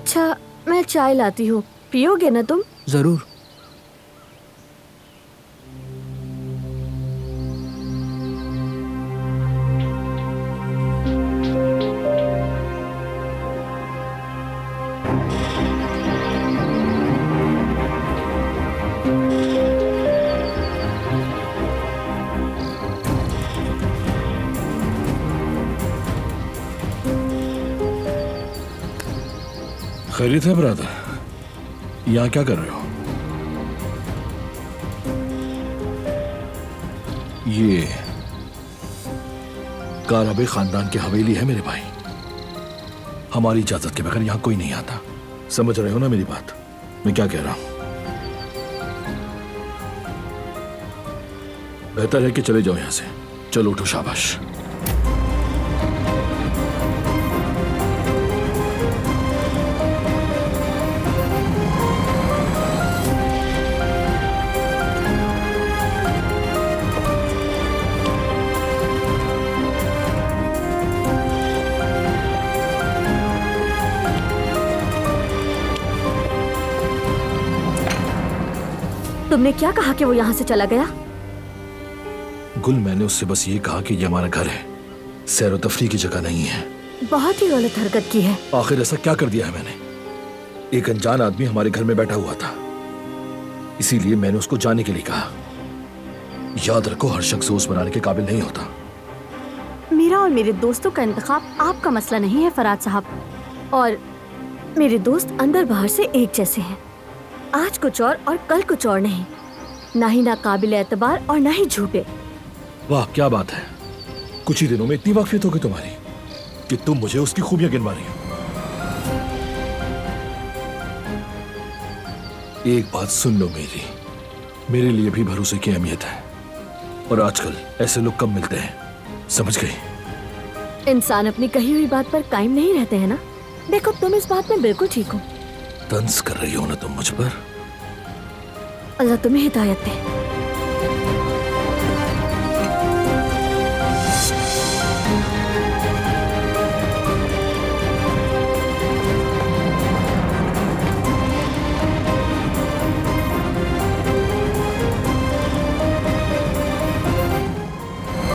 अच्छा, मैं चाय लाती हूँ, पियोगे ना तुम? जरूर। खैरियत है ब्रदर? यहाँ क्या कर रहे हो? ये काराबे खानदान की हवेली है मेरे भाई। हमारी इजाजत के बगैर यहाँ कोई नहीं आता। समझ रहे हो ना मेरी बात? मैं क्या कह रहा हूं? बेहतर है कि चले जाओ यहां से। चलो उठो, शाबाश। तुमने क्या कहा कि वो यहाँ से चला गया? गुल, मैंने उससे बस ये कहा कि ये हमारा घर है, सैर व तफरीह की जगह नहीं है। बहुत ही गलत हरकत की है। आखिर ऐसा क्या कर दिया है मैंने? एक अनजान आदमी हमारे घर में बैठा हुआ था, इसीलिए मैंने उसको जाने के लिए कहा। याद रखो, हर शख्स दोस्त बनाने के काबिल नहीं होता। मेरा और मेरे दोस्तों का इंतखाब आपका मसला नहीं है फराज साहब, और मेरे दोस्त अंदर बाहर से एक जैसे हैं। आज कुछ और कल कुछ और नहीं, ना ही नाकाबिल एतबार और ना ही झूठे। वाह, क्या बात है। कुछ ही दिनों में इतनी वाकफियत होगी तुम्हारी कि तुम मुझे उसकी खूबियां गिनवा रही हो। एक बात सुन लो मेरे लिए भी भरोसे की अहमियत है, और आजकल ऐसे लोग कम मिलते हैं, समझ गई? इंसान अपनी कही हुई बात पर कायम नहीं रहते हैं ना। देखो, तुम इस बात में बिल्कुल ठीक हो। तंज कर रही हो ना तुम मुझ पर? अल्लाह तुम्हें हिदायत दे।